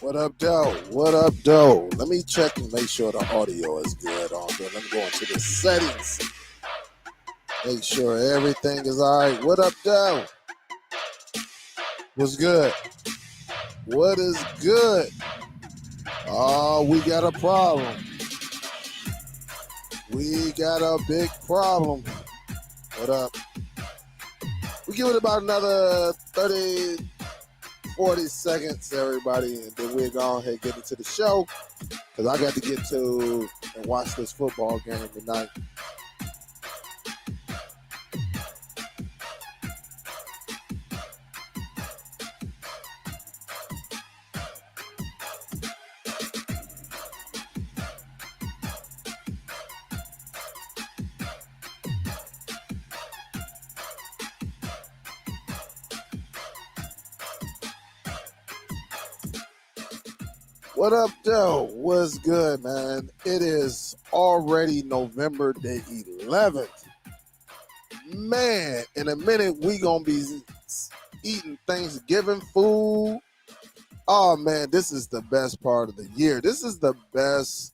What up, Doe? What up, Doe? Let me check and make sure the audio is good on there. Let me go into the settings. Make sure everything is all right. What up, Doe? What's good? What is good? Oh, we got a problem. We got a big problem. What up? We give it about another 30, 40 seconds, everybody, and then we're going ahead and get into the show because I got to get to and watch this football game tonight. What up, Joe? What's good, man? It is already November the 11th. Man, in a minute, we going to be eating Thanksgiving food. Oh, man, this is the best part of the year. This is the best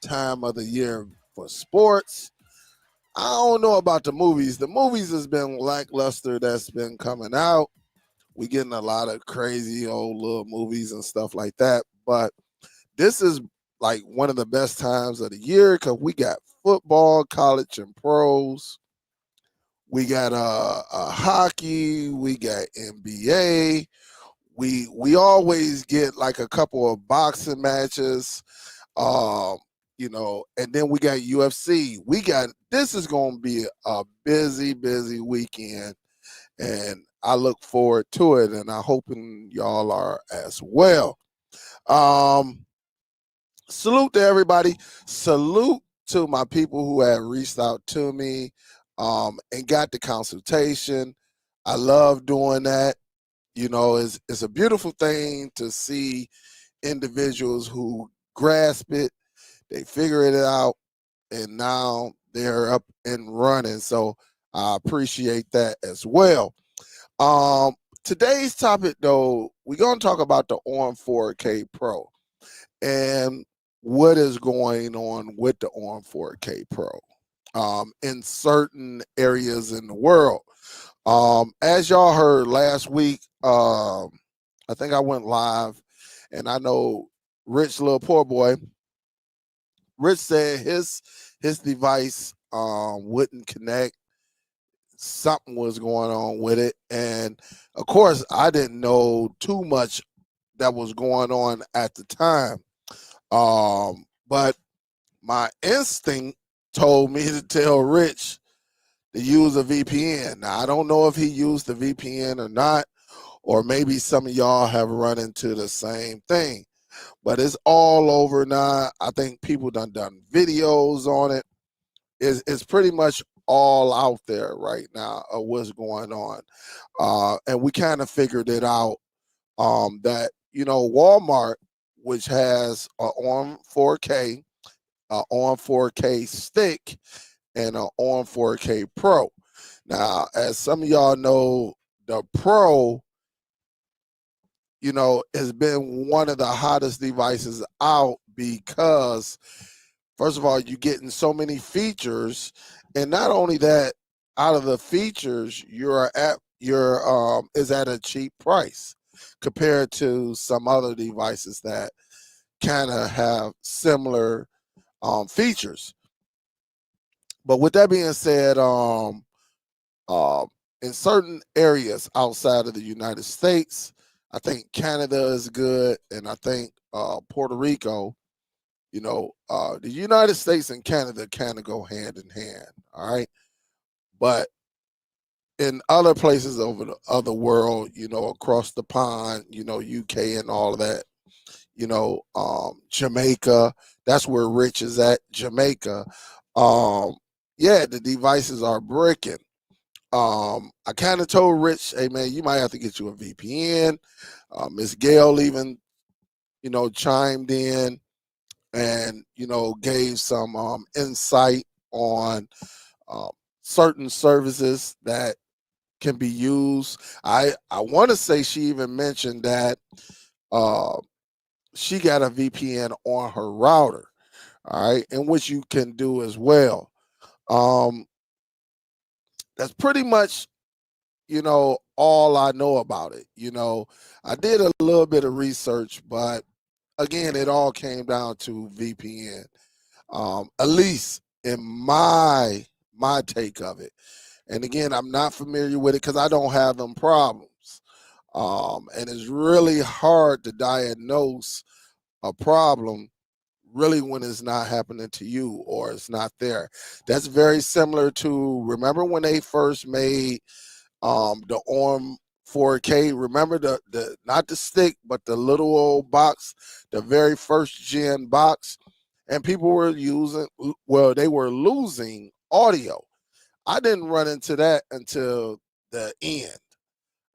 time of the year for sports. I don't know about the movies. The movies has been lackluster that's been coming out. We getting a lot of crazy old little movies and stuff like that. But this is like one of the best times of the year because we got football, college, and pros. We got hockey. We got NBA. We always get like a couple of boxing matches, and then we got UFC. This is going to be a busy weekend, and I look forward to it, and I'm hoping y'all are as well. Salute to everybody. Salute to my people who have reached out to me and got the consultation. I love doing that. It's a beautiful thing to see individuals who grasp it, they figure it out, and now they're up and running. So I appreciate that as well. Today's topic, though, we're going to talk about the ON 4K Pro and what is going on with the ON 4K Pro in certain areas in the world. As y'all heard last week, I think I went live, and I know Rich, little poor boy, Rich said his device wouldn't connect. Something was going on with it, and of course I didn't know too much that was going on at the time, but my instinct told me to tell Rich to use a VPN. Now I don't know if he used the VPN or not, or maybe some of y'all have run into the same thing, but it's all over now. I think people done videos on it. It's pretty much all out there right now of what's going on. And we kind of figured it out that, Walmart, which has on 4K, on 4K stick, and on 4K Pro. Now, as some of y'all know, the Pro, has been one of the hottest devices out because, first of all, you're getting so many features. And not only that, out of the features, is at a cheap price compared to some other devices that kind of have similar features. But with that being said, in certain areas outside of the United States, I think Canada is good, and I think Puerto Rico. The United States and Canada kind of go hand in hand, all right? But in other places over the other world, across the pond, UK and all of that, Jamaica, that's where Rich is at, Jamaica. The devices are bricking. I kind of told Rich, hey, man, you might have to get you a VPN. Miss Gail even, chimed in and gave some insight on certain services that can be used. I want to say she even mentioned that she got a VPN on her router, all right, and which you can do as well. Um, that's pretty much, all I know about it. I did a little bit of research, but again, it all came down to VPN. At least in my take of it. And again, I'm not familiar with it because I don't have them problems. And it's really hard to diagnose a problem really when it's not happening to you or it's not there. That's very similar to, remember when they first made the ORM 4K? Remember the not the stick, but the little old box, the very first gen box, and people were they were losing audio. I didn't run into that until the end.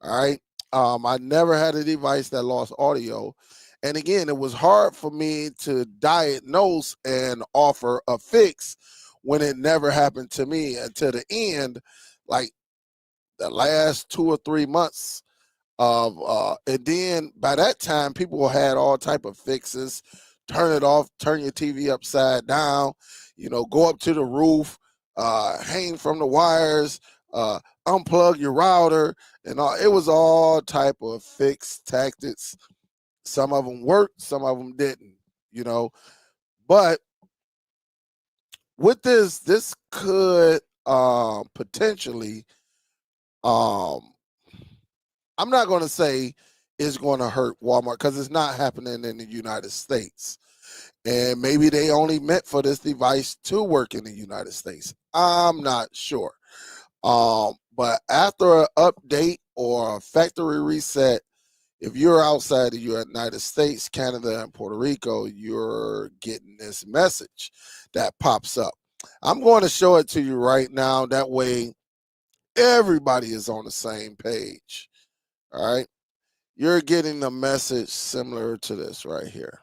All right. I never had a device that lost audio. And again, it was hard for me to diagnose and offer a fix when it never happened to me until the end, like the last 2 or 3 months of and then by that time people had all type of fixes. Turn it off, turn your TV upside down, go up to the roof, hang from the wires, unplug your router, and all. It was all type of fixed tactics. Some of them worked, some of them didn't, but with this could potentially, I'm not going to say it's going to hurt Walmart because it's not happening in the United States. And maybe they only meant for this device to work in the United States. I'm not sure. But after an update or a factory reset, if you're outside the United States, Canada, and Puerto Rico, you're getting this message that pops up. I'm going to show it to you right now. That way, everybody is on the same page. All right. You're getting a message similar to this right here.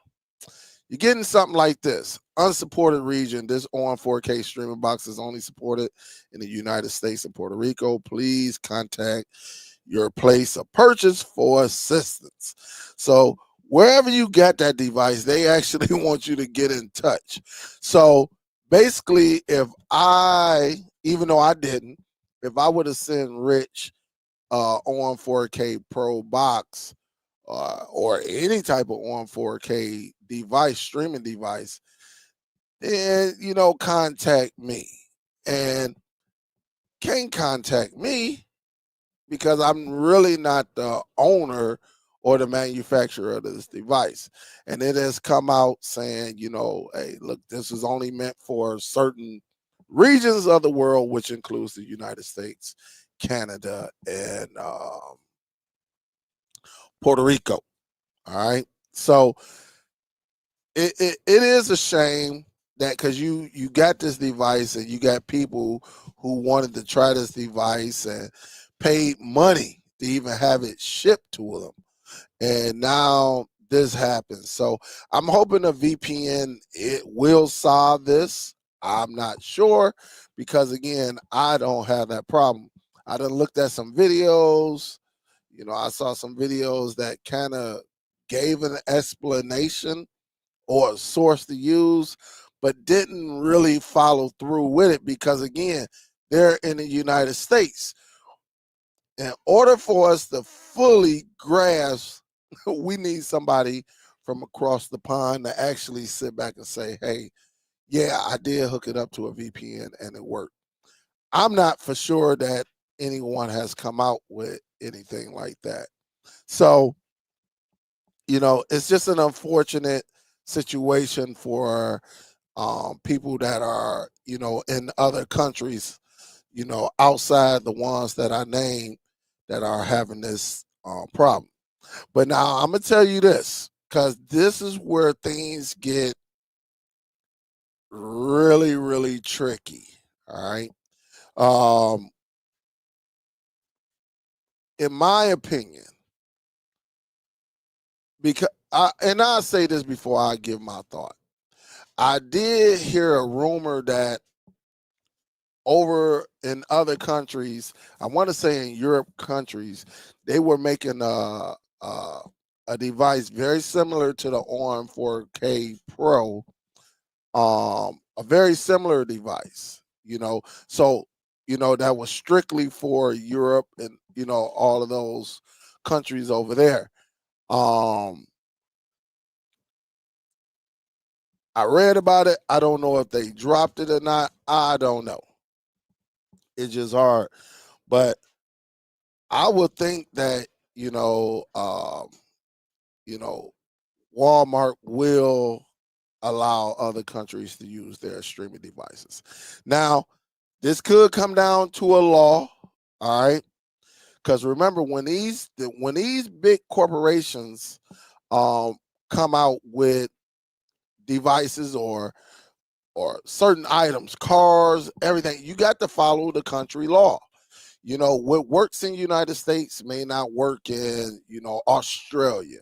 You're getting something like this. Unsupported region. This ON 4K streaming box is only supported in the United States and Puerto Rico. Please contact your place of purchase for assistance. So wherever you got that device, they actually want you to get in touch. So basically, even though I didn't, if I would have sent Rich on 4K Pro box or any type of on 4K device, streaming device, then contact me. And can't contact me because I'm really not the owner or the manufacturer of this device. And it has come out saying, hey, look, this is only meant for certain regions of the world, which includes the United States, Canada, and Puerto Rico. All right. So it is a shame that because you got this device and you got people who wanted to try this device and paid money to even have it shipped to them. And now this happens. So I'm hoping a VPN, it will solve this. I'm not sure because again, I don't have that problem. I done looked at some videos. I saw some videos that kind of gave an explanation or a source to use, but didn't really follow through with it because again, they're in the United States. In order for us to fully grasp, we need somebody from across the pond to actually sit back and say, hey, yeah, I did hook it up to a VPN and it worked. I'm not for sure that anyone has come out with anything like that. So, it's just an unfortunate situation for people that are, in other countries, outside the ones that I named that are having this problem. But now I'm going to tell you this, because this is where things get really, really tricky. All right. In my opinion, because I'll say this before I give my thought. I did hear a rumor that over in other countries, I want to say in Europe countries, they were making a device very similar to the ORM 4K Pro, a very similar device, so that was strictly for Europe and all of those countries over there. um I read about it. I don't know if they dropped it or not. I don't know. It's just hard. But I would think that, you know, you know, Walmart will allow other countries to use their streaming devices. Now, this could come down to a law, all right? Because remember, when these big corporations um, come out with devices or certain items, cars, everything, you got to follow the country law. What works in the United States may not work in, Australia.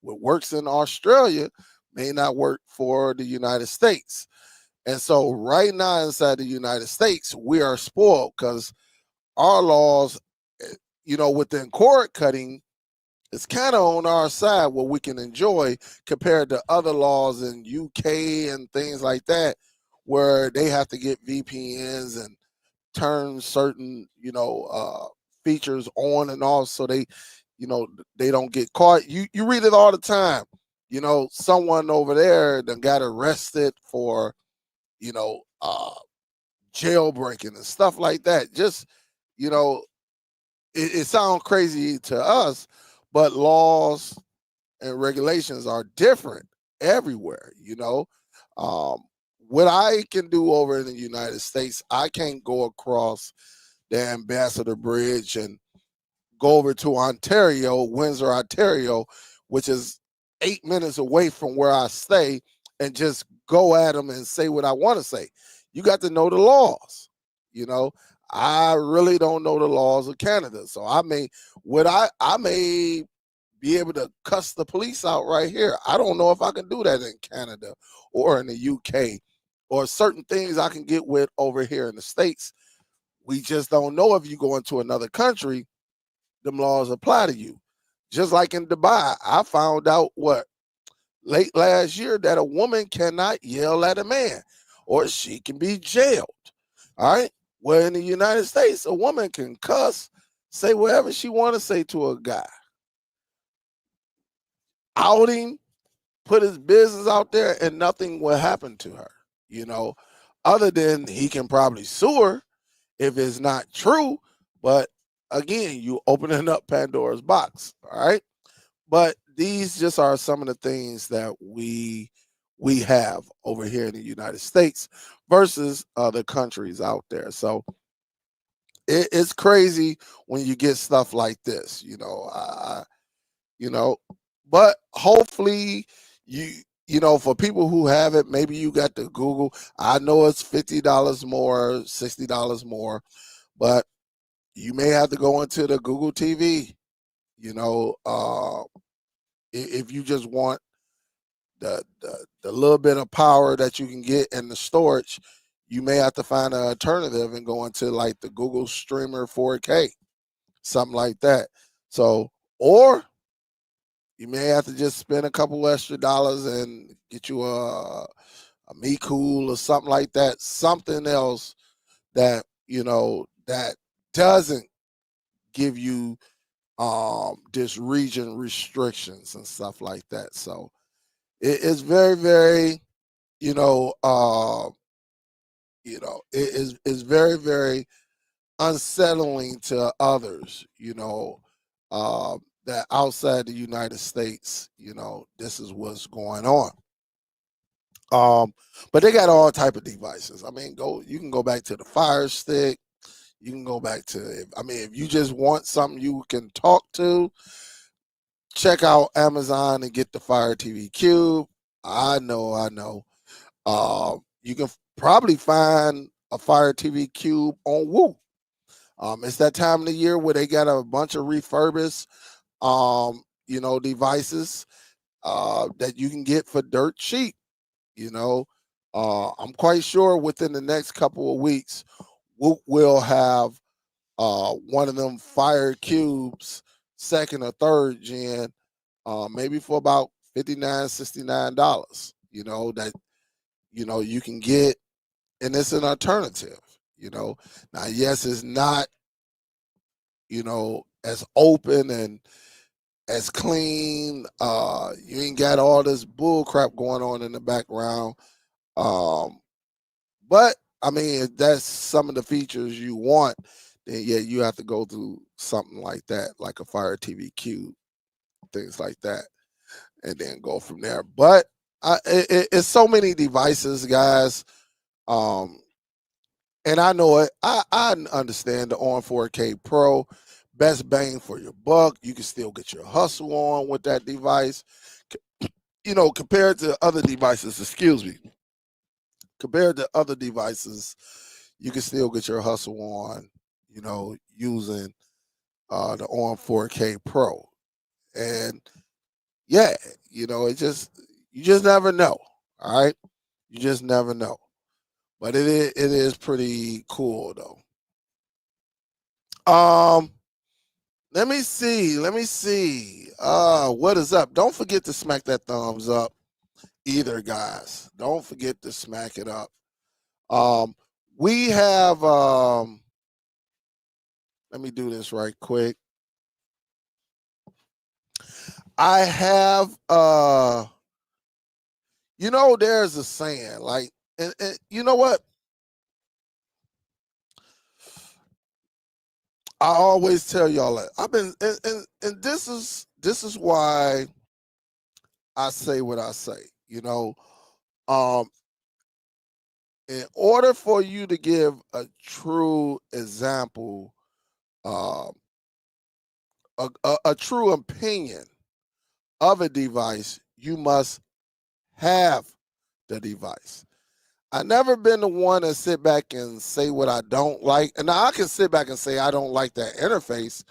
What works in Australia may not work for the United States. And so right now inside the United States, we are spoiled because our laws, within cord cutting, it's kind of on our side what we can enjoy compared to other laws in UK and things like that, where they have to get VPNs and turn certain, features on and off so they don't get caught. You read it all the time. Someone over there that got arrested for, you know, uh, jailbreaking and stuff like that. Just, you know, it sounds crazy to us, but laws and regulations are different everywhere. Um, what I can do over in the United States, I can't go across the Ambassador Bridge and go over to Ontario, Windsor, Ontario, which is 8 minutes away from where I stay, and just go at them and say what I want to say. You got to know the laws. You know, I really don't know the laws of Canada, so I may be able to cuss the police out right here. I don't know if I can do that in Canada or in the UK, or certain things I can get with over here in the States. We just don't know if you go into another country, them laws apply to you. Just like in Dubai, I found out late last year that a woman cannot yell at a man or she can be jailed. All right. Well, in the United States, a woman can cuss, say whatever she want to say to a guy, out him, put his business out there, and nothing will happen to her, you know, other than he can probably sue her if it's not true. But again, you opening up Pandora's box. All right. But these just are some of the things that we have over here in the United States versus other countries out there. So it's crazy when you get stuff like this, you know. But hopefully, you for people who have it, maybe you got to Google. I know it's $50 more, $60 more, but you may have to go into the Google TV. You know, if you just want the little bit of power that you can get in the storage, you may have to find an alternative and go into like the Google Streamer 4K, something like that. So, or you may have to just spend a couple extra dollars and get you a Me Cool or something like that, something else that that doesn't give you this region restrictions and stuff like that. So it's very, very, you know, uh, it is very, very unsettling to others, that outside the United States, this is what's going on. But they got all type of devices. I mean, you can go back to the Fire Stick. You can go back to, if you just want something you can talk to, check out Amazon and get the Fire TV Cube. I know. You can probably find a Fire TV Cube on Woo. It's that time of the year where they got a bunch of refurbished, devices that you can get for dirt cheap. You know, I'm quite sure within the next couple of weeks, we'll have one of them Fire Cubes, second or third gen, maybe for about $59, $69, that, you can get, and it's an alternative, Now, yes, it's not, as open and as clean. You ain't got all this bull crap going on in the background. But I mean, if that's some of the features you want, then yeah, you have to go through something like that, like a Fire TV Cube, things like that, and then go from there. But it's so many devices, guys. And I know it. I understand the on 4K Pro, best bang for your buck. You can still get your hustle on with that device. Compared to other devices, excuse me, compared to other devices, you can still get your hustle on, using the on 4K Pro. And yeah, you just never know. All right. You just never know. But it is pretty cool though. Let me see. What is up? Don't forget to smack that thumbs up either, guys. Don't forget to smack it up. We have let me do this right quick. I have there's a saying, like, and you know what? I always tell y'all that I've been, and this is why I say what I say. Um, in order for you to give a true example, um, a true opinion of a device, you must have the device. I never been the one to sit back and say what I don't like. And now I can sit back and say I don't like that interface,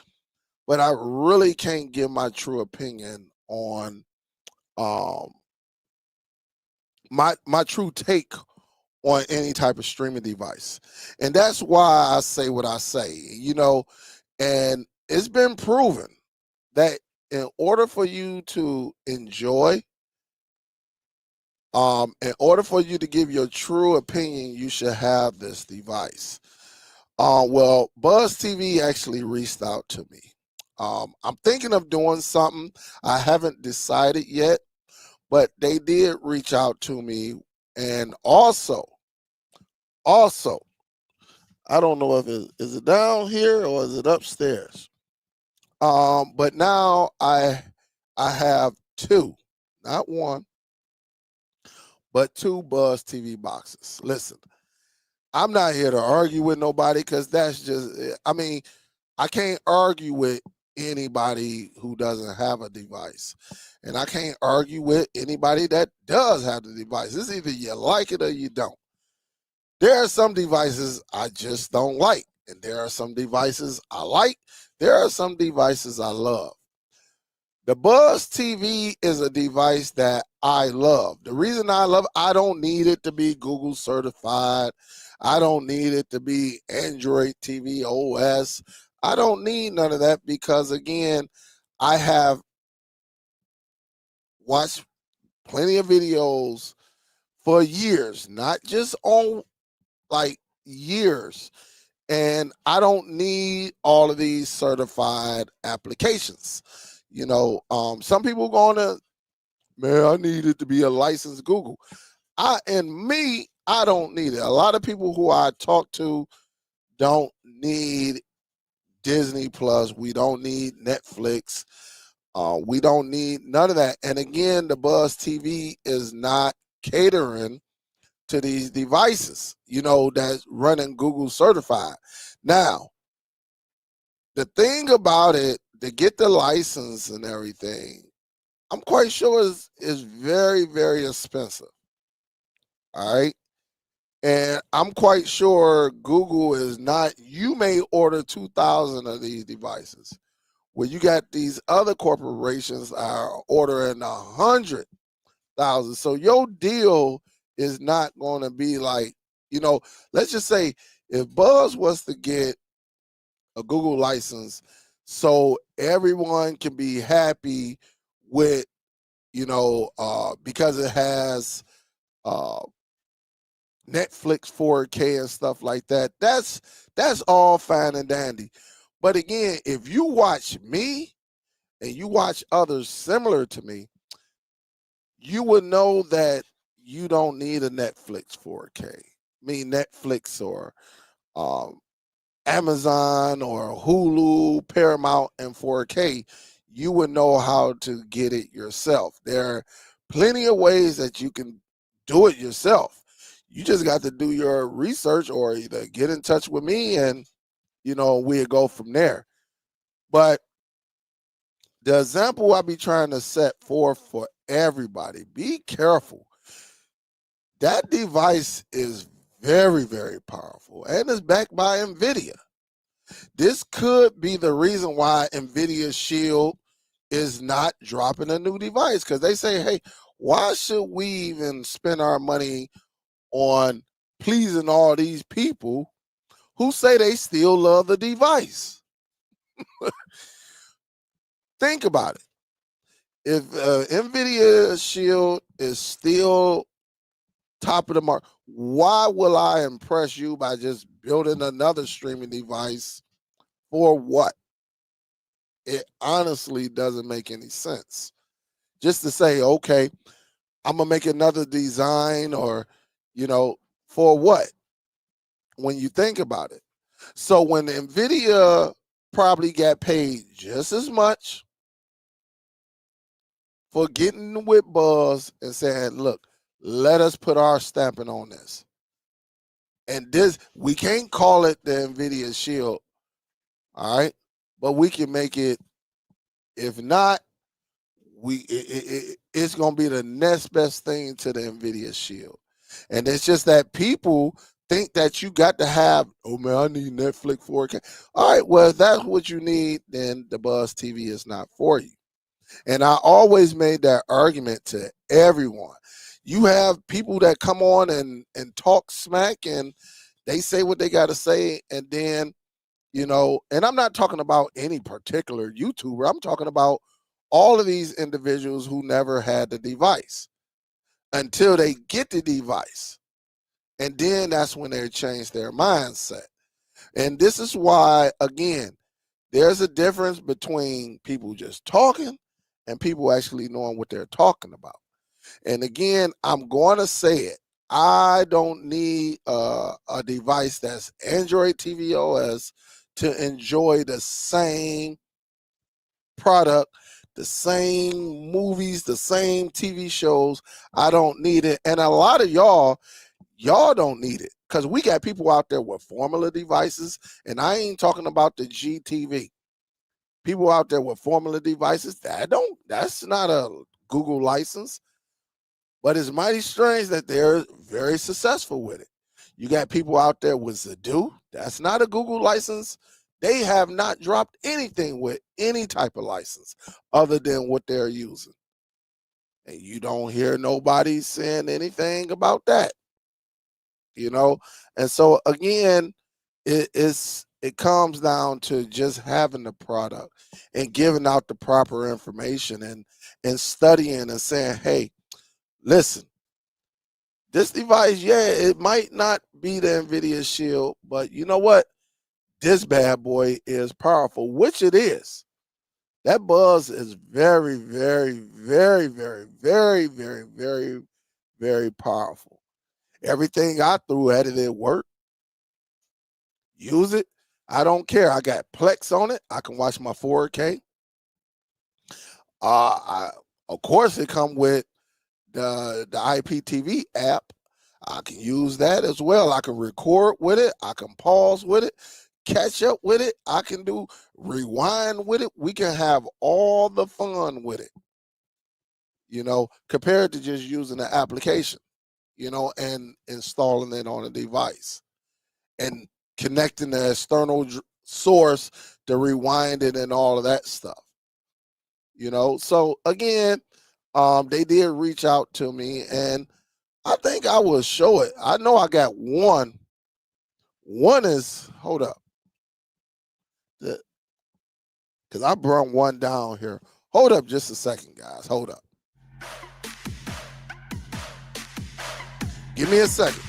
but I really can't give my true opinion on um my true take on any type of streaming device. And that's why I say what I say, and it's been proven that in order for you to enjoy, in order for you to give your true opinion, you should have this device. Well, Buzz TV actually reached out to me. I'm thinking of doing something. I haven't decided yet, but they did reach out to me. And also, I don't know if is it down here or is it upstairs. But now I have two, not one, but two Buzz TV boxes. Listen, I'm not here to argue with nobody because that's just, I mean, I can't argue with anybody who doesn't have a device. And I can't argue with anybody that does have the device. It's either you like it or you don't. There are some devices I just don't like. And there are some devices I like. There are some devices I love. The Buzz TV is a device that I love. The reason I love it, I don't need it to be Google certified. I don't need it to be Android TV OS. I don't need none of that because, again, I have watched plenty of videos for years, not just on, like, years. And I don't need all of these certified applications. Some people going to, man, I need it to be a licensed Google. I don't need it. A lot of people who I talk to don't need Disney Plus. We don't need Netflix. We don't need none of that. And again, the Buzz TV is not catering to these devices, that's running Google certified. Now, the thing about it, to get the license and everything, I'm quite sure is very, very expensive. All right. And I'm quite sure Google is not, you may order 2,000 of these devices. Where you got these other corporations are ordering 100,000. So your deal is not going to be like, let's just say if Buzz was to get a Google license so everyone can be happy with, because it has Netflix 4K and stuff like that. That's all fine and dandy. But again, if you watch me and you watch others similar to me, you would know that you don't need a Netflix 4K. I mean Netflix or um, Amazon or Hulu, Paramount, and 4K. You would know how to get it yourself. There are plenty of ways that you can do it yourself. You just got to do your research or either get in touch with me and, we'll go from there. But the example I be trying to set forth for everybody, be careful. That device is very, very powerful and it's backed by Nvidia. This could be the reason why Nvidia Shield is not dropping a new device, because they say, hey, why should we even spend our money on pleasing all these people who say they still love the device? Think about it. If Nvidia Shield is still top of the market, why will I impress you by just building another streaming device for what? It honestly doesn't make any sense. Just to say, okay, I'm gonna make another design, or, for what? When you think about it. So when Nvidia probably got paid just as much for getting with Buzz and saying, look, let us put our stamping on this. And this, we can't call it the Nvidia Shield, all right? But we can make it, if not, it's going to be the next best thing to the Nvidia Shield. And it's just that people think that you got to have, oh man, I need Netflix 4K. All right, well, if that's what you need, then the Buzz TV is not for you. And I always made that argument to everyone. You have people that come on and talk smack, and they say what they got to say, and then, and I'm not talking about any particular YouTuber. I'm talking about all of these individuals who never had the device until they get the device. And then that's when they change their mindset. And this is why, again, there's a difference between people just talking and people actually knowing what they're talking about. And again, I'm going to say it. I don't need a device that's Android tvOS to enjoy the same product, the same movies, the same TV shows. I don't need it. And a lot of y'all don't need it, because we got people out there with formula devices, and I ain't talking about the GTV. People out there with formula devices, that's not a Google license, but it's mighty strange that they're very successful with it. You got people out there with Zadu, that's not a Google license. They have not dropped anything with any type of license other than what they're using. And you don't hear nobody saying anything about that, And so again, it comes down to just having the product and giving out the proper information and studying and saying, hey, listen, this device, yeah, it might not be the Nvidia Shield, but you know what? This bad boy is powerful, which it is. That Buzz is very, very, very, very, very, very, very, very powerful. Everything I threw at it, it worked. Use it. I don't care. I got Plex on it. I can watch my 4K. Of course, it come with the IPTV app. I can use that as well. I can record with it. I can pause with it, catch up with it. I can do rewind with it. We can have all the fun with it, compared to just using the application, and installing it on a device and connecting the external source to rewind it and all of that stuff. So again, they did reach out to me, and I think I will show it. I know I got one. One is, hold up, because I brought one down here. Hold up just a second, guys. Hold up. Give me a second.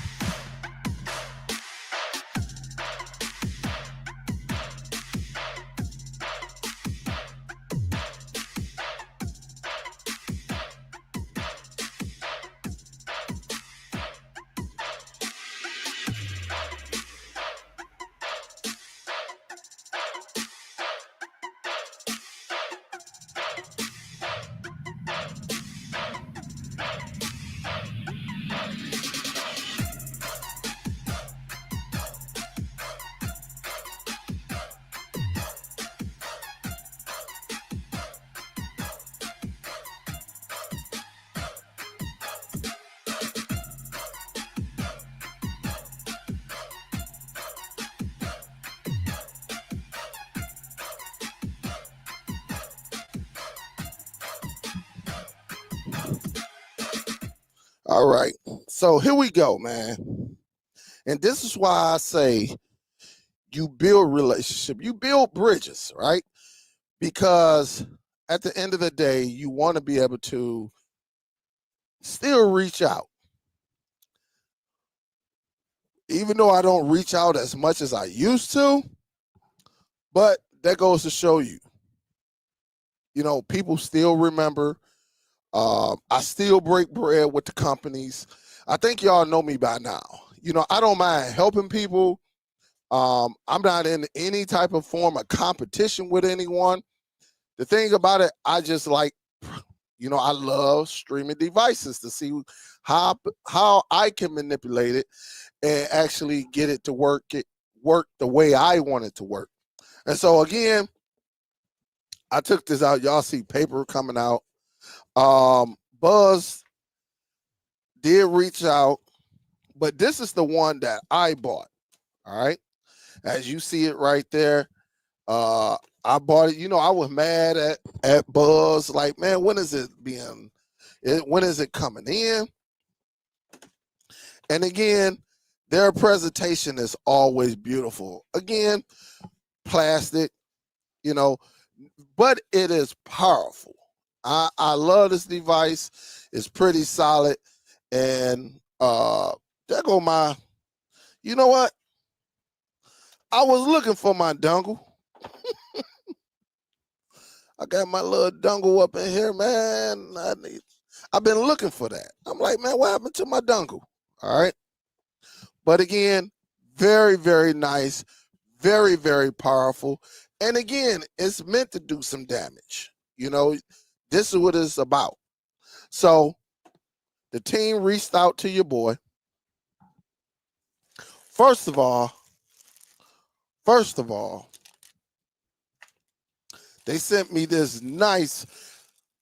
All right. So here we go, man. And this is why I say you build relationship, you build bridges, right? Because at the end of the day, you want to be able to still reach out. Even though I don't reach out as much as I used to, but that goes to show you, people still remember. I still break bread with the companies. I think y'all know me by now. I don't mind helping people. I'm not in any type of form of competition with anyone. The thing about it, I just like, I love streaming devices to see how I can manipulate it and actually get it to work the way I want it to work. And so again, I took this out. Y'all see paper coming out. Buzz did reach out, but this is the one that I bought. All right. As you see it right there. I bought it. I was mad at Buzz. Like, man, when is when is it coming in? And again, their presentation is always beautiful. Again, plastic, but it is powerful. I love this device. It's pretty solid. And there go my, you know what? I was looking for my dongle. I got my little dongle up in here, man. I've been looking for that. I'm like, man, what happened to my dongle? All right. But again, very, very nice, very, very powerful. And again, it's meant to do some damage. This is what it's about. So the team reached out to your boy. First of all, they sent me this nice,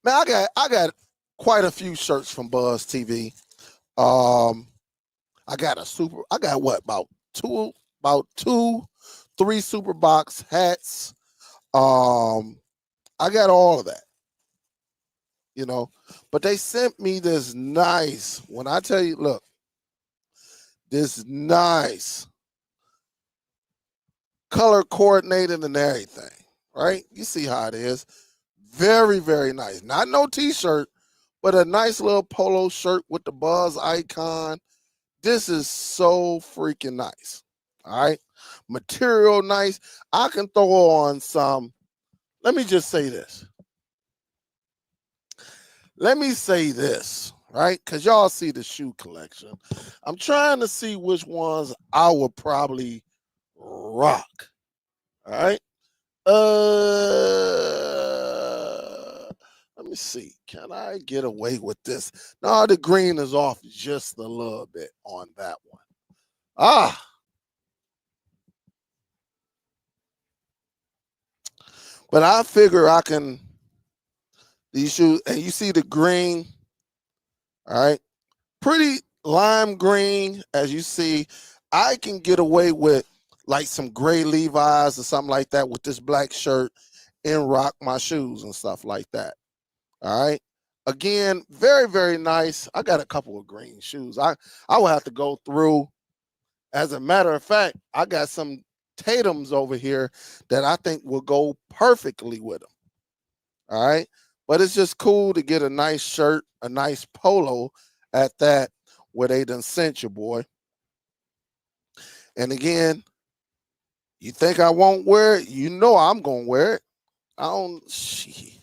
man, I got quite a few shirts from Buzz TV. I got what, about two, three super box hats. I got all of that, but they sent me this nice, when I tell you, look, this nice color coordinated and everything, right? You see how it is. Very, very nice. Not no t-shirt, but a nice little polo shirt with the Buzz icon. This is so freaking nice. All right. Material nice. I can throw on some. Let me just say this. Right? Because y'all see the shoe collection. I'm trying to see which ones I would probably rock. All right. Let me see. Can I get away with this? No, the green is off just a little bit on that one. But I figure I can, these shoes, and you see the green, all right? Pretty lime green, as you see. I can get away with like some gray Levi's or something like that with this black shirt and rock my shoes and stuff like that. All right. Again, very, very nice. I got a couple of green shoes. I will have to go through. As a matter of fact, I got some Tatums over here that I think will go perfectly with them. All right. But it's just cool to get a nice shirt, a nice polo at that, where they done sent you, boy. And again, you think I won't wear it? You know I'm gonna wear it. I don't. Shit.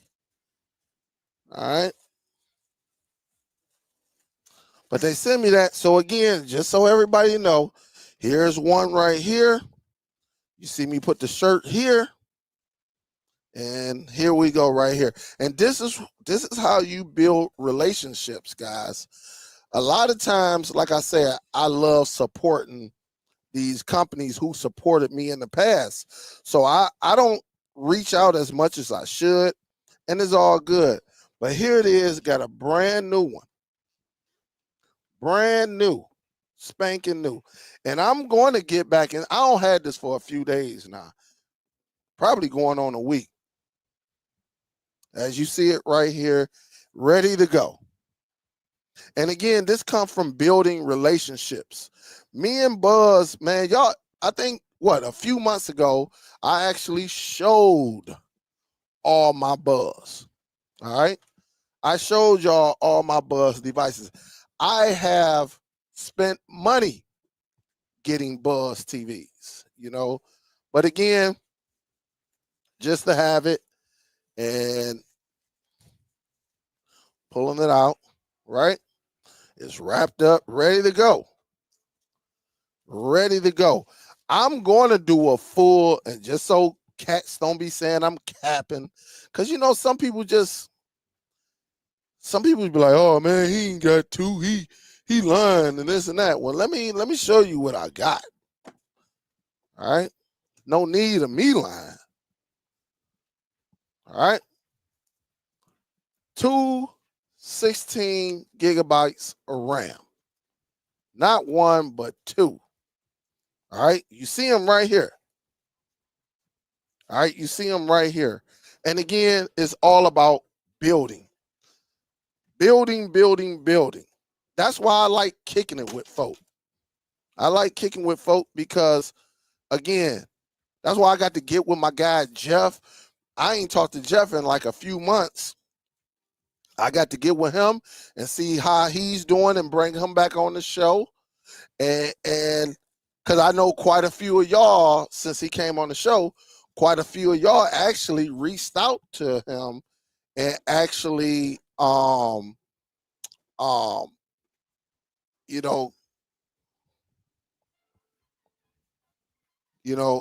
All right. But they send me that. So again, just so everybody know, here's one right here. You see me put the shirt here. And here we go right here. And this is how you build relationships, guys. A lot of times, like I said, I love supporting these companies who supported me in the past. So I don't reach out as much as I should, and it's all good. But here it is, got a brand new one. Brand new, spanking new. And I'm going to get back in. I don't had this for a few days now. Probably going on a week. As you see it right here, ready to go. And again, this comes from building relationships. Me and Buzz, man, y'all, I think, a few months ago, I actually showed all my Buzz. All right. I showed y'all all my Buzz devices. I have spent money getting Buzz TVs, But again, just to have it and pulling it out, right? It's wrapped up, ready to go. Ready to go. I'm going to do a full, and just so cats don't be saying I'm capping, because some people be like, oh man, he ain't got two, he lying and this and that. Well, let me show you what I got. All right. No need of me lying. All right. 216 gigabytes of RAM. Not one, but two. All right. You see them right here. All right. You see them right here. And again, it's all about building. Building, building, building. That's why I like kicking it with folk. I like kicking with folk because, again, that's why I got to get with my guy, Jeff. I ain't talked to Jeff in like a few months. I got to get with him and see how he's doing and bring him back on the show. And because I know quite a few of y'all, since he came on the show, quite a few of y'all actually reached out to him and actually,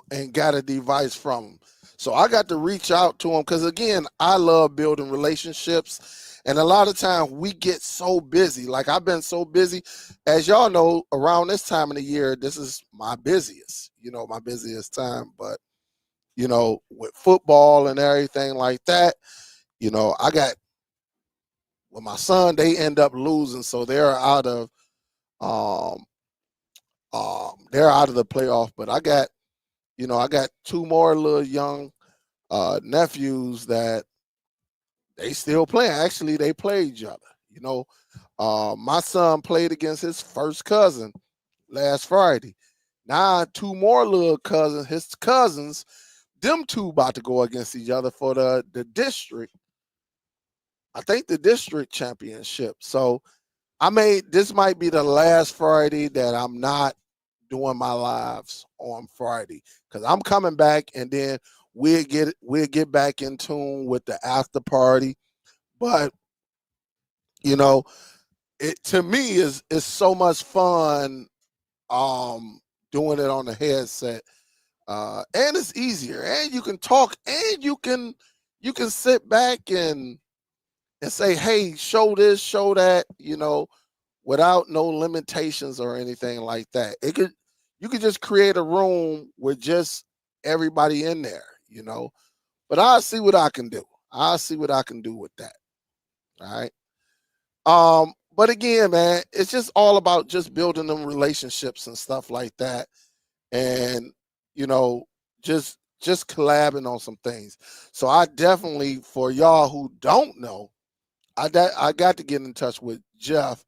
and got a device from him. So I got to reach out to him because, again, I love building relationships. And a lot of times we get so busy. Like, I've been so busy. As y'all know, around this time of the year, this is my busiest time. But, with football and everything like that, I got, with my son, they end up losing. So they're out of the playoff. But I got two more little young nephews that they still playing. Actually, they play each other. My son played against his first cousin last Friday. Now two more little cousins, his cousins, them two about to go against each other for the district. I think the district championship. So this might be the last Friday that I'm not doing my lives on Friday, because I'm coming back and then we'll get back in tune with the after party. But it to me is so much fun doing it on the headset. And it's easier, and you can talk, and you can sit back and say, hey, show this, show that, without no limitations or anything like that. You could just create a room with just everybody in there, But I'll see what I can do. I'll see what I can do with that. All right. But again, man, it's just all about just building them relationships and stuff like that. And, just collabing on some things. So I definitely, for y'all who don't know, I got to get in touch with Jeff.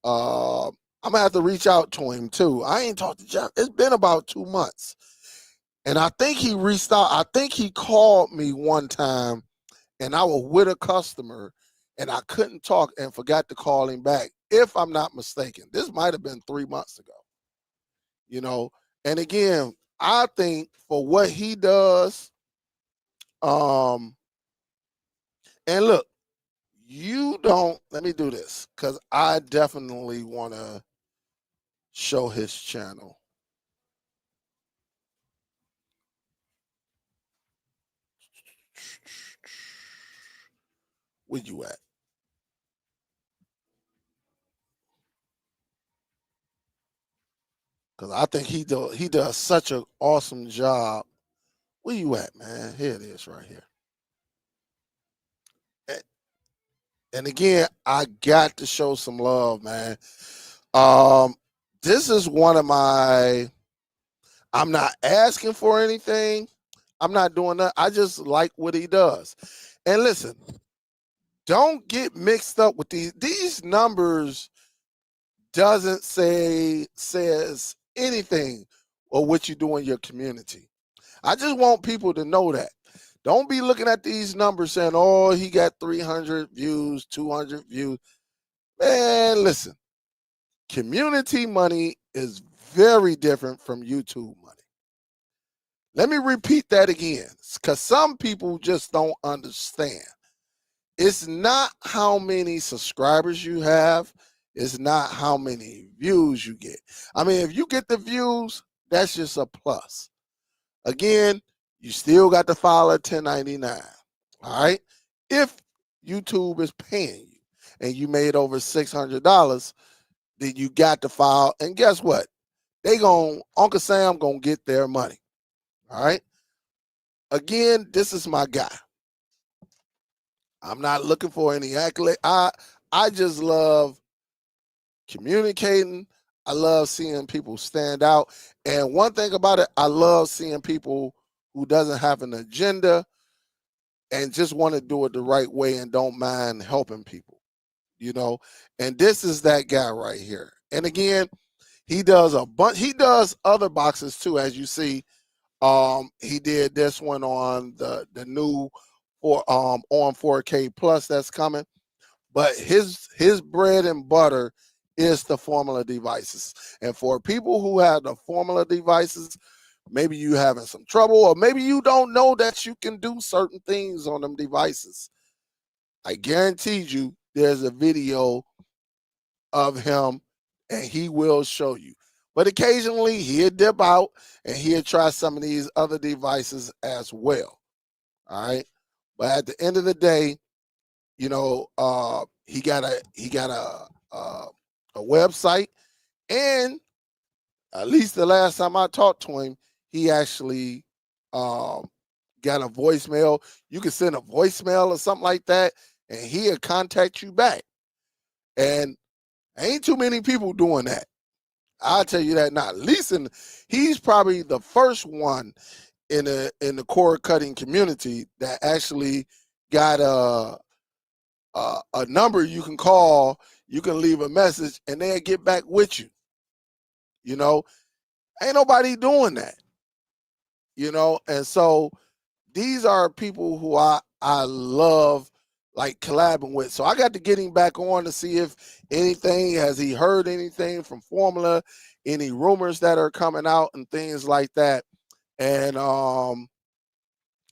I'm gonna have to reach out to him too. I ain't talked to Jeff. It's been about 2 months. And I think he reached out. I think he called me one time and I was with a customer and I couldn't talk and forgot to call him back, if I'm not mistaken. This might have been 3 months ago, you know. And again, I think for what he does, um, and look, you don't, let me do this because I definitely want to show his channel. Where you at? Because I think he does such an awesome job. Where you at, man? Here it is right here. And again, I got to show some love, man. Um, this is one of my, I'm not asking for anything. I'm not doing that. I just like what he does. And listen, don't get mixed up with these numbers doesn't says anything or what you do in your community. I just want people to know that. Don't be looking at these numbers saying, oh, he got 300 views, 200 views. Man, listen, community money is very different from YouTube money. Let me repeat that again, because some people just don't understand. It's not how many subscribers you have. It's not how many views you get. I mean, if you get the views, that's just a plus. Again, you still got to file a 1099. All right. If YouTube is paying you and you made over $600, then you got to file. And guess what? Uncle Sam gonna get their money. All right. Again, this is my guy. I'm not looking for any accolade. I just love communicating. I love seeing people stand out. And one thing about it, I love seeing people who doesn't have an agenda and just want to do it the right way and don't mind helping people, you know. And this is that guy right here. And again, he does a bunch. He does other boxes too, as you see. He did this one on the new on 4K Plus that's coming. But his bread and butter is the formula devices. And for people who have the formula devices, maybe you having some trouble, or maybe you don't know that you can do certain things on them devices. I guarantee you there's a video of him and he will show you. But occasionally he'll dip out and he'll try some of these other devices as well. All right. But at the end of the day, you know, he got a website, and at least the last time I talked to him, he actually got a voicemail. You can send a voicemail or something like that, and he'll contact you back. And ain't too many people doing that. I'll tell you that not. At least he's probably the first one in the cord cutting community that actually got a number you can call, you can leave a message, and they'll get back with you. You know, ain't nobody doing that. You know, and so these are people who I love like collabing with. So I got to get him back on to see if anything, has he heard anything from Formula, any rumors that are coming out and things like that. And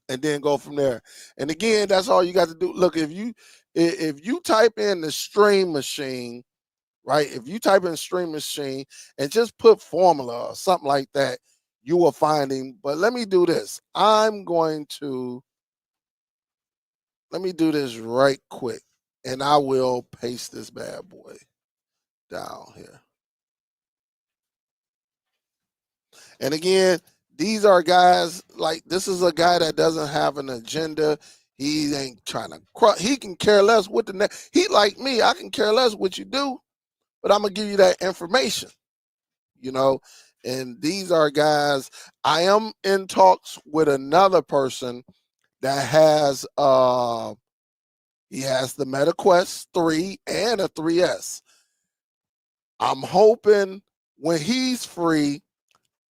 then go from there. And again, that's all you got to do. Look, if you type in the stream machine, right? If you type in stream machine and just put formula or something like that, you will find him. But let me do this. Let me do this right quick, and I will paste this bad boy down here. And again, these are guys, like, this is a guy that doesn't have an agenda. He ain't trying to he can care less what he like me. I can care less what you do, but I'm gonna give you that information, you know. And these are guys. I am in talks with another person that has he has the MetaQuest 3 and a 3S. I'm hoping when he's free,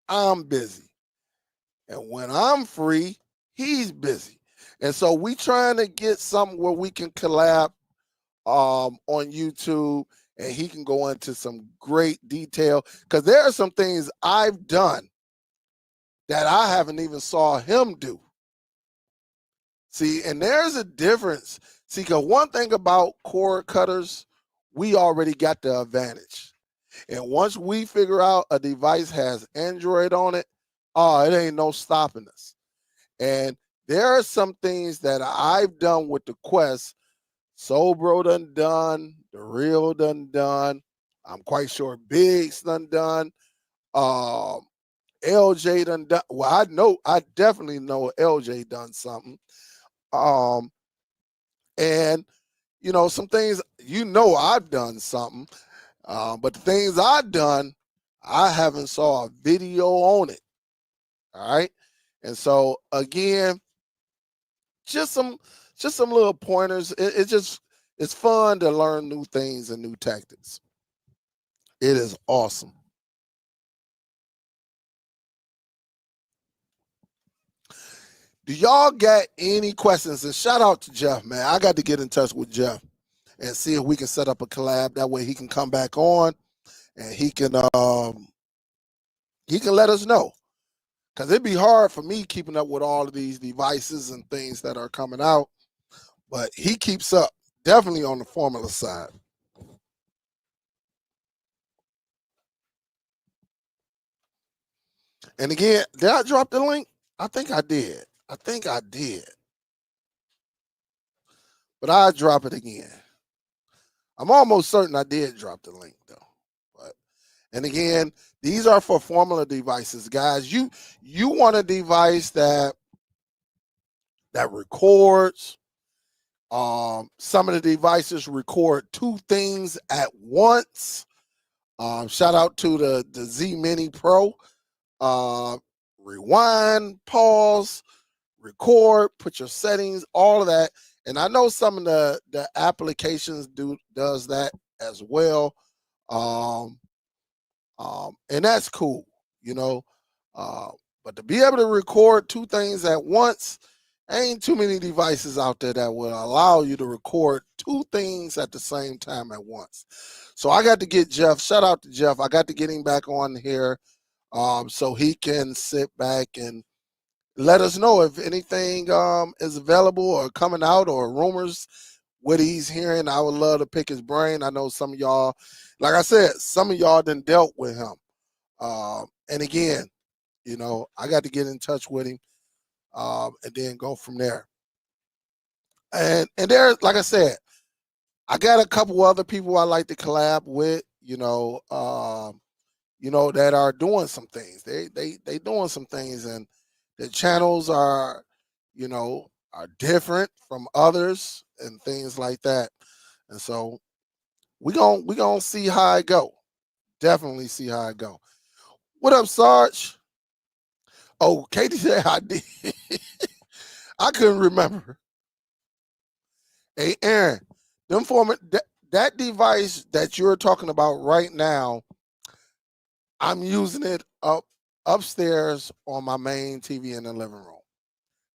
I'm busy. And when I'm free, he's busy. And so we trying to get something where we can collab on YouTube, and he can go into some great detail, because there are some things I've done that I haven't even saw him do. See, and there's a difference. See, because one thing about cord cutters, we already got the advantage. And once we figure out a device has Android on it, oh, it ain't no stopping us. And there are some things that I've done with the Quest. Sobro done, the Real done. I'm quite sure Biggs done. LJ done. Well, I definitely know LJ done something. Um, and some things, I've done something. But the things I've done, I haven't saw a video on it. All right. And so again, just some little pointers. It's fun to learn new things and new tactics. It is awesome. Do y'all got any questions? And shout out to Jeff, man. I got to get in touch with Jeff and see if we can set up a collab. That way he can come back on and he can let us know. Because it'd be hard for me keeping up with all of these devices and things that are coming out. But he keeps up, definitely on the formula side. And again, did I drop the link? I think I did. But I'll drop it again. I'm almost certain I did drop the link though. But and again, these are for formula devices, guys. You want a device that records. Some of the devices record two things at once. Shout out to the Z Mini Pro. Rewind, pause, record, put your settings, all of that. And I know some of the applications does that as well. And that's cool, you know. But to be able to record two things at once, ain't too many devices out there that will allow you to record two things at the same time at once. So I got to get Jeff. Shout out to Jeff. I got to get him back on here so he can sit back and let us know if anything is available or coming out or rumors, what he's hearing. I would love to pick his brain. I know some of y'all, like I said, some of y'all done dealt with him. And again, I got to get in touch with him and then go from there. And there, like I said, I got a couple other people I like to collab with, that are doing some things. They doing some things, and the channels are, are different from others and things like that. And so we gonna see how it go. Definitely see how it go. What up, Sarge? Oh, Katie said I did. I couldn't remember. Hey, Aaron, that device that you're talking about right now, I'm using it upstairs on my main TV in the living room.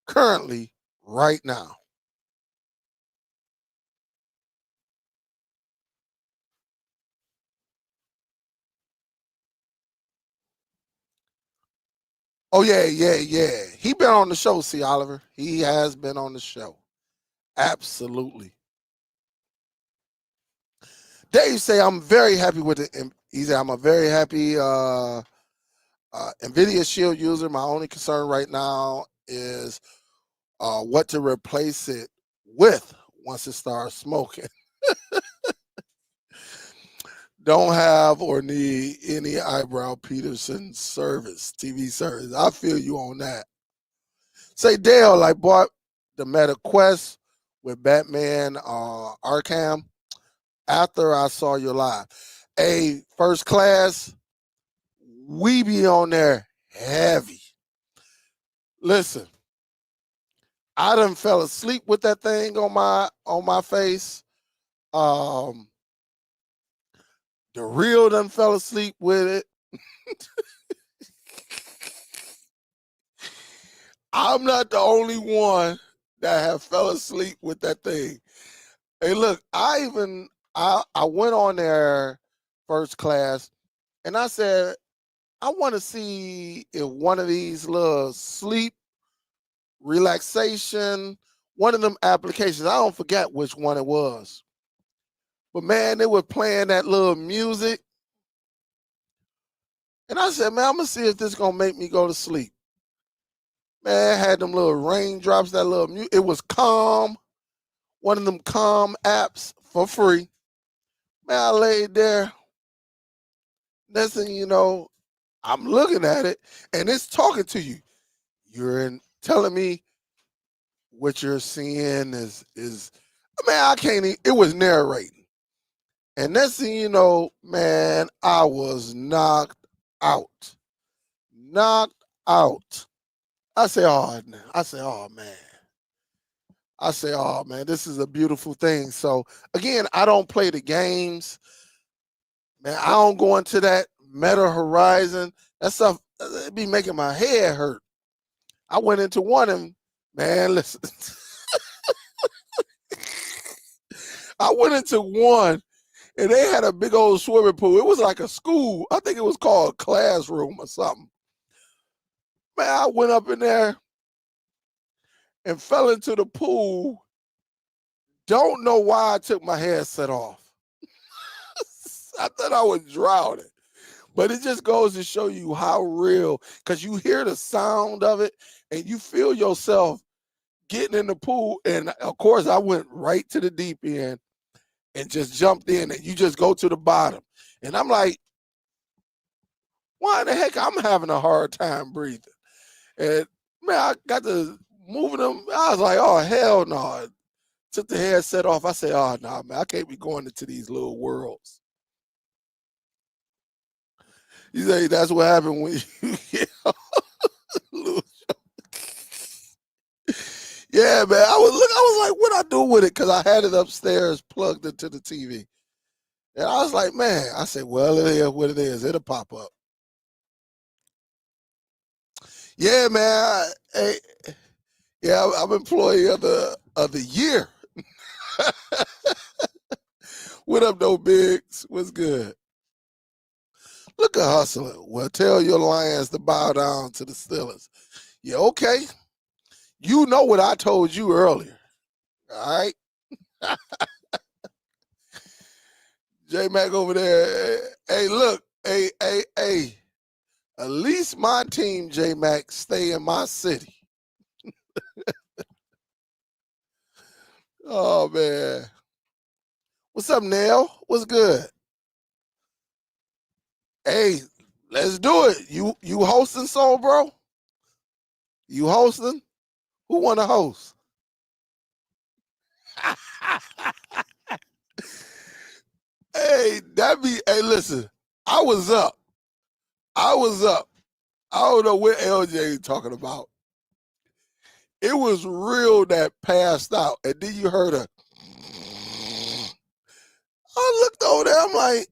Currently, right now. Oh yeah. He been on the show, see, Oliver. He has been on the show. Absolutely. Dave say I'm very happy with it. He said I'm a very happy Nvidia Shield user. My only concern right now is what to replace it with once it starts smoking. Don't have or need any eyebrow Peterson TV service. I feel you on that. Say Dale, I bought the Meta Quest with Batman Arkham after I saw your live. A first class, we be on there heavy. Listen, I done fell asleep with that thing on my face. The Real done fell asleep with it. I'm not the only one that have fell asleep with that thing. Hey, look, I went on there first class, and I said, I want to see if one of these little sleep relaxation, one of them applications, I don't forget which one it was. But man, they were playing that little music. And I said, man, I'm going to see if this is going to make me go to sleep. Man, it had them little raindrops, that little music. It was Calm, one of them Calm apps for free. Man, I laid there. Next thing you know, I'm looking at it, and it's talking to you. You're telling me what you're seeing is man, I can't even, it was narrating. And next thing you know, man, I was knocked out. Knocked out. I say, oh man. Oh man, this is a beautiful thing. So again, I don't play the games. Man, I don't go into that Meta Horizon. That stuff, it be making my head hurt. I went into one of them, man, listen. I went into one and they had a big old swimming pool. It was like a school. I think it was called a classroom or something. Man, I went up in there and fell into the pool. Don't know why I took my headset off. I thought I was drowning. But it just goes to show you how real, because you hear the sound of it and you feel yourself getting in the pool. And of course, I went right to the deep end and just jumped in, and you just go to the bottom. And I'm like, why the heck I'm having a hard time breathing? And man, I got to moving them. I was like, oh, hell no. Took the headset off. I said, oh, no, man, I can't be going into these little worlds. You say that's what happened when you get yeah, man. I was like, what I do with it? Because I had it upstairs plugged into the TV. And I was like, man, I said, well, it is what it is. It'll pop up. Yeah, man. Yeah, I'm employee of the year. What up, though, Biggs? What's good? Look at hustling. Well, tell your Lions to bow down to the Steelers. Yeah, okay. You know what I told you earlier. All right. J Mac over there. Hey, look. Hey. At least my team, J Mac, stay in my city. Oh man. What's up, Nell? What's good? Hey, let's do it. You hosting, Soul Bro? You hosting? Who want to host? Hey, listen, I was up. I don't know what LJ is talking about. It was real that passed out. And then you heard a I looked over there, I'm like,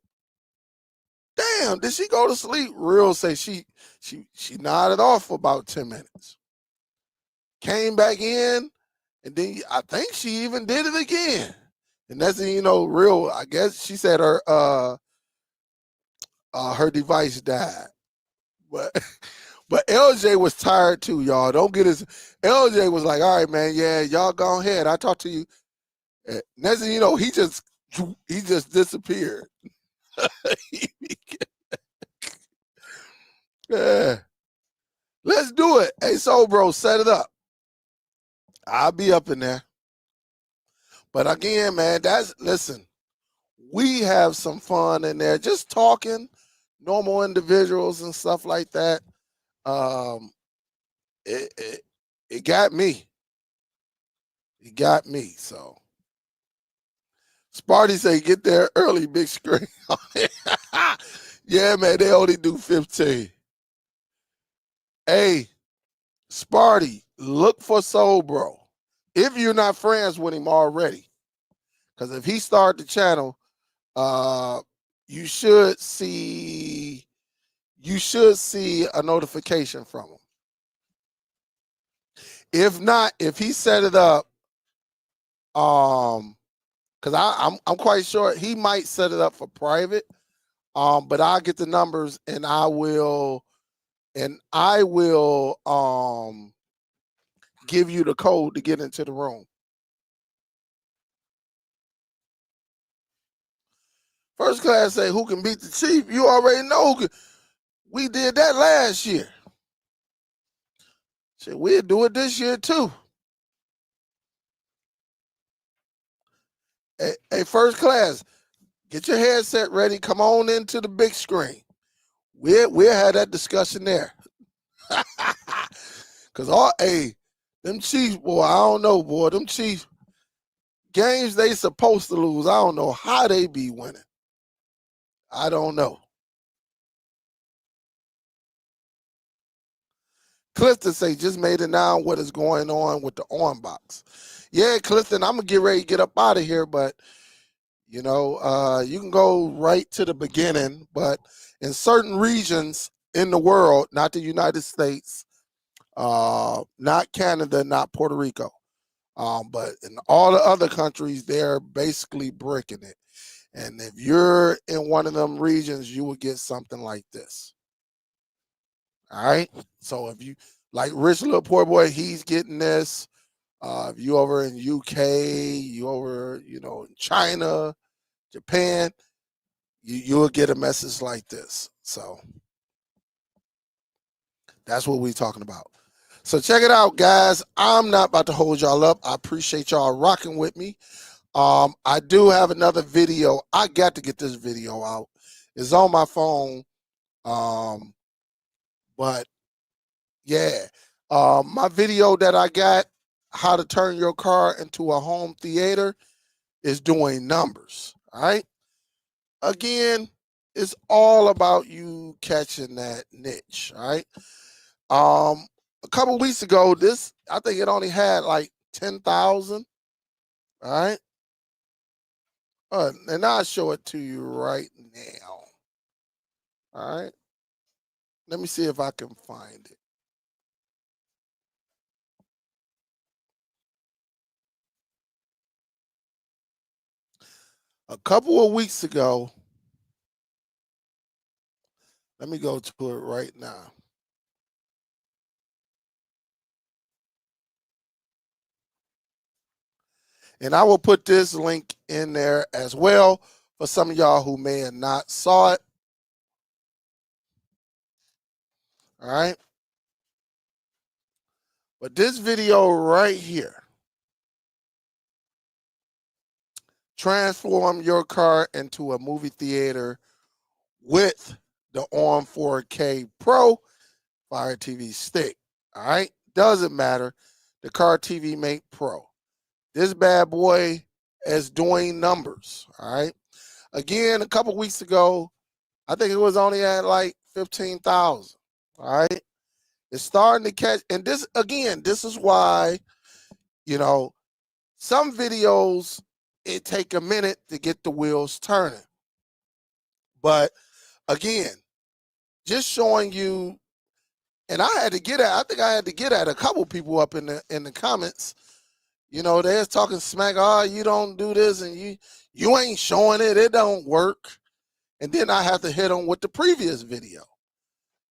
damn, did she go to sleep? Real say she nodded off for about 10 minutes. Came back in, and then I think she even did it again. And that's, Real, I guess she said her device died. But but LJ was tired too, y'all. Don't get his LJ was like, all right, man, yeah, y'all go ahead. I'll talk to you. And next thing you know, he just disappeared. Yeah. Let's do it. Hey, Soul Bro, set it up. I'll be up in there. But again, man, listen, we have some fun in there. Just talking, normal individuals and stuff like that. It got me. It got me. So Sparty say get there early, big screen. Yeah, man, they only do 15. Hey, Sparty, look for Soul Bro. If you're not friends with him already. Because if he started the channel, you should see a notification from him. If not, if he set it up, because I'm quite sure he might set it up for private. But I'll get the numbers and I will give you the code to get into the room. First class say who can beat the chief. You already know who can. We did that last year. Shit, we'll do it this year too. Hey, first class, get your headset ready. Come on into the big screen. We'll have that discussion there. Cause them Chiefs, boy, I don't know, boy. Them Chiefs games they supposed to lose. I don't know how they be winning. I don't know. Clifton say just made it now what is going on with the on box. Yeah, Clifton, I'm gonna get ready to get up out of here, but you can go right to the beginning, but in certain regions in the world, not the United States, not Canada, not Puerto Rico, but in all the other countries, they're basically bricking it. And if you're in one of them regions, you will get something like this. All right. So if you like Rich Little Poor Boy, he's getting this. If you over in UK, you over, in China, Japan, you'll get a message like this. So that's what we're talking about. So check it out, guys. I'm not about to hold y'all up. I appreciate y'all rocking with me. I do have another video. I got to get this video out. It's on my phone. But yeah, my video that I got, how to turn your car into a home theater, is doing numbers. All right. Again, it's all about you catching that niche. All right. A couple weeks ago, I think it only had like 10,000. All right. And I'll show it to you right now. All right. Let me see if I can find it. A couple of weeks ago, let me go to it right now. And I will put this link in there as well for some of y'all who may have not saw it. All right. But this video right here, transform your car into a movie theater with the ON 4K Pro Fire TV stick. All right. Doesn't matter. The car TV Mate Pro. This bad boy is doing numbers. All right. Again, a couple weeks ago, I think it was only at like 15,000. All right. It's starting to catch. And this is why, some videos, it take a minute to get the wheels turning. But again, just showing you, and I think I had to get at a couple people up in the comments. They're talking smack. Oh, you don't do this, and you ain't showing it. It don't work. And then I have to hit them with the previous video.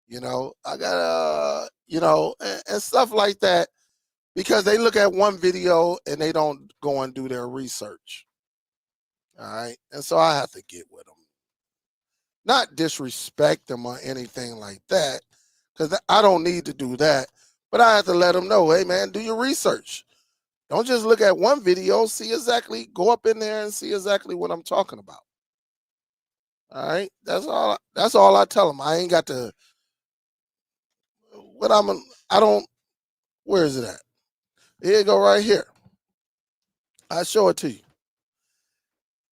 I got and stuff like that, because they look at one video and they don't go and do their research. All right. And so I have to get with them. Not disrespect them or anything like that, because I don't need to do that. But I have to let them know, hey, man, do your research. Don't just look at one video. Go up in there and see exactly what I'm talking about. All right. That's all I tell them. I ain't got to, where is it at? Here you go, right here. I'll show it to you.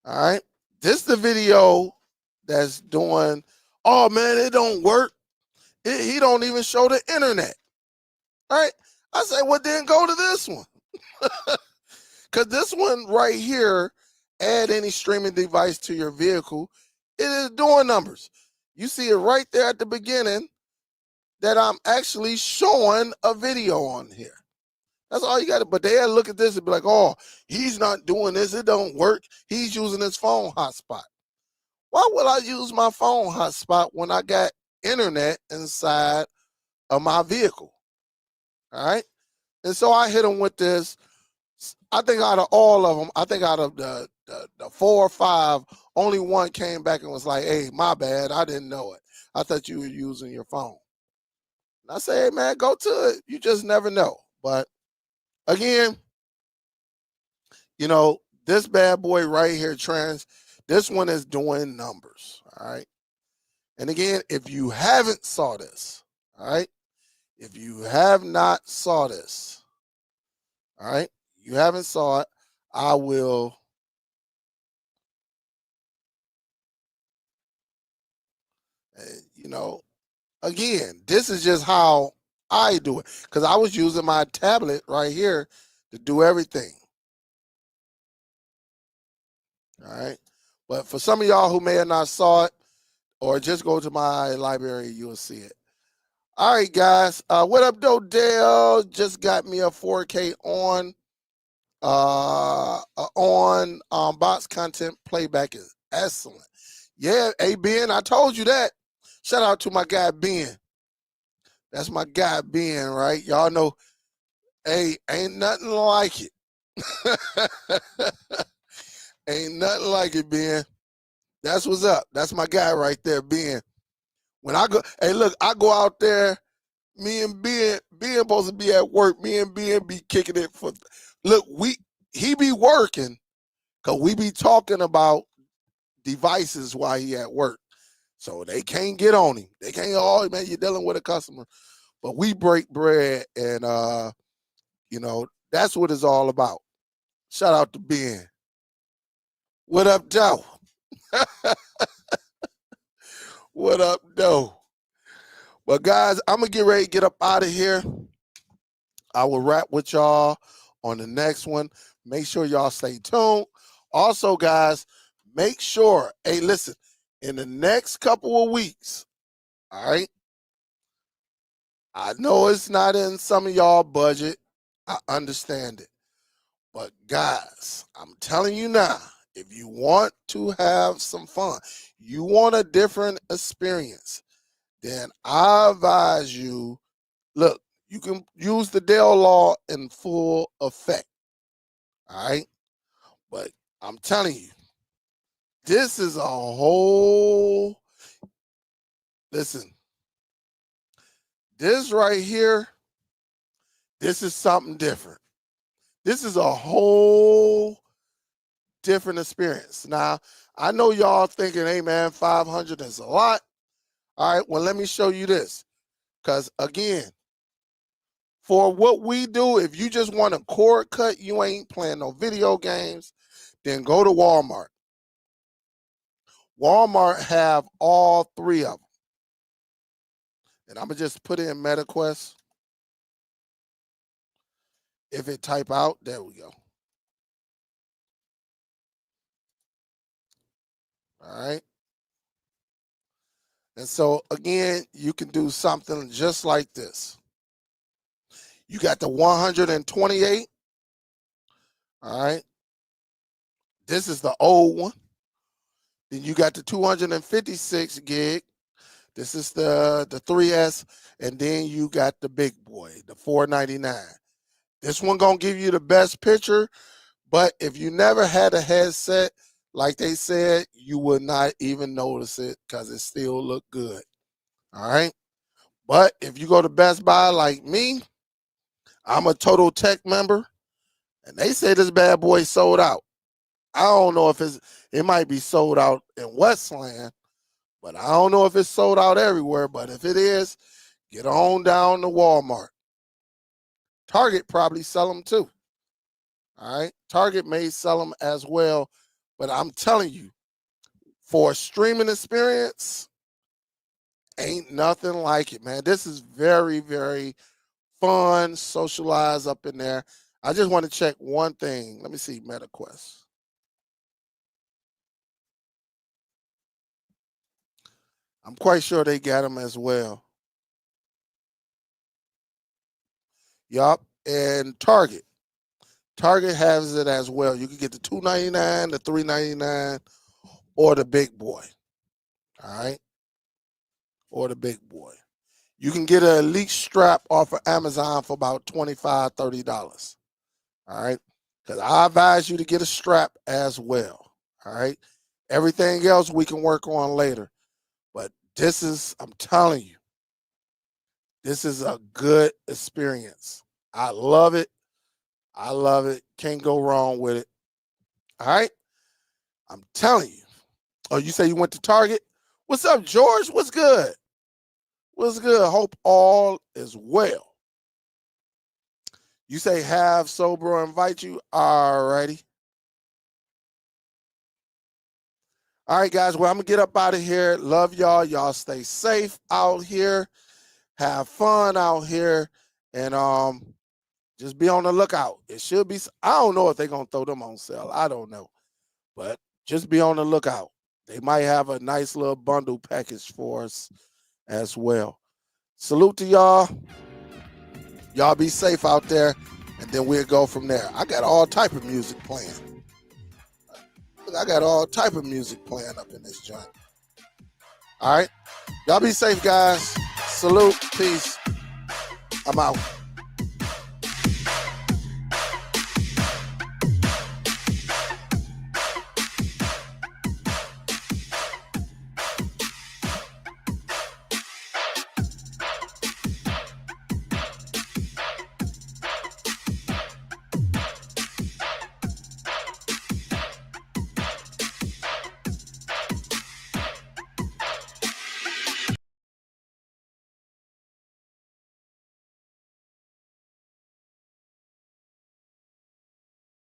All right. This is the video that's doing, oh man, it don't work. He don't even show the internet. All right. I say, well, then go to this one. Because this one right here, add any streaming device to your vehicle, it is doing numbers. You see it right there at the beginning that I'm actually showing a video on here. That's all you got to. But they'll look at this and be like, "Oh, he's not doing this. It don't work. He's using his phone hotspot." Why would I use my phone hotspot when I got internet inside of my vehicle? All right. And so I hit them with this. I think out of all of them, I think out of the 4 or 5, only one came back and was like, "Hey, my bad. I didn't know it. I thought you were using your phone." And I say, "Hey, man, go to it. You just never know." But again, this bad boy right here, this one is doing numbers. All right. And again, if you haven't saw this, all right, if you have not saw this, all right, you haven't saw it, I will, uh, you know, again, this is just how I do it because I was using my tablet right here to do everything. All right. But for some of y'all who may have not saw it or just go to my library, you'll see it. All right, guys. What up, Dodell? Just got me a 4K on box content playback is excellent. Yeah, hey Ben, I told you that. Shout out to my guy Ben. That's my guy Ben, right? Y'all know, hey, ain't nothing like it. Ain't nothing like it, Ben. That's what's up. That's my guy right there, Ben. When I go, hey, look, I go out there. Me and Ben supposed to be at work. Me and Ben be kicking it for. Look, he be working because we be talking about devices while he at work. So they can't get on him. They can't, "Oh, man, you're dealing with a customer." But we break bread and that's what it's all about. Shout out to Ben. What up, Joe? What up, Joe? Well, guys, I'm gonna get ready to get up out of here. I will wrap with y'all on the next one. Make sure y'all stay tuned. Also, guys, make sure, hey, listen, in the next couple of weeks, all right, I know it's not in some of y'all budget. I understand it. But guys, I'm telling you now, if you want to have some fun, you want a different experience, then I advise you, look, you can use the Dell Law in full effect. All right. But I'm telling you, this is a whole, listen, this right here, this is something different. This is a whole different experience. Now, I know y'all thinking, "Hey, man, 500 is a lot." All right, well, let me show you this. Because again, for what we do, if you just want a cord cut, you ain't playing no video games, then go to Walmart. Walmart have all 3 of them. And I'm going to just put in MetaQuest. If it type out, there we go. All right. And so again, you can do something just like this. You got the 128. All right. This is the old one. Then you got the 256 gig. This is the 3S. And then you got the big boy, the 499. This one gonna give you the best picture, but if you never had a headset, like they said, you would not even notice it because it still look good. All right. But if you go to Best Buy like me, I'm a Total Tech member, and they say this bad boy sold out. I don't know if it might be sold out in Westland, but I don't know if it's sold out everywhere. But if it is, get on down to Walmart. Target probably sell them too. All right. Target may sell them as well. But I'm telling you, for a streaming experience, ain't nothing like it, man. This is very, very fun, socialize up in there. I just want to check one thing. Let me see MetaQuest. I'm quite sure they got them as well. Yup. and Target. Target has it as well. You can get the $2.99, the $3.99, or the big boy. All right, or the big boy. You can get an Elite strap off of Amazon for about $25, $30. All right, because I advise you to get a strap as well. All right, everything else we can work on later. But this is, I'm telling you, this is a good experience. I love it. I love it. Can't go wrong with it. All right, I'm telling you. Oh, you say you went to Target? What's up, George? What's good? What's good? Hope all is well. You say have Sober invite you? All righty. All right, guys. Well, I'm going to get up out of here. Love y'all. Y'all stay safe out here. Have fun out here. And just be on the lookout. It should be, I don't know if they're going to throw them on sale. I don't know. But just be on the lookout. They might have a nice little bundle package for us as well. Salute to y'all. Y'all be safe out there, and then we'll go from there. I got all type of music playing. I got all type of music playing up in this joint. All right. Y'all be safe, guys. Salute. Peace. I'm out.